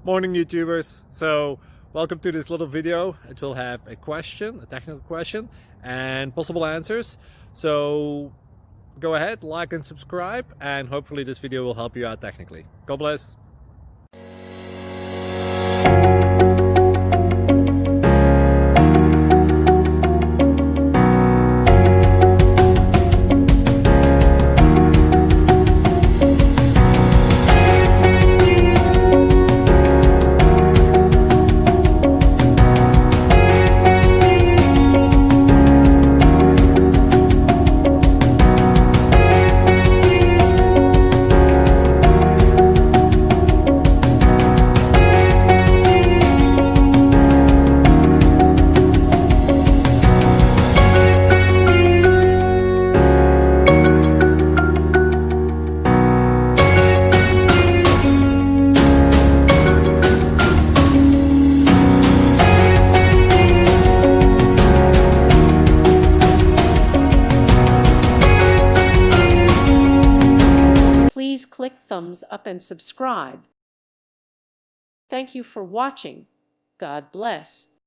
Morning YouTubers. So welcome to this little video. It will have a question, a technical question, and possible answers. So go ahead, like and subscribe, and hopefully this video will help you out technically. God bless. Please click thumbs up and subscribe. Thank you for watching. God bless.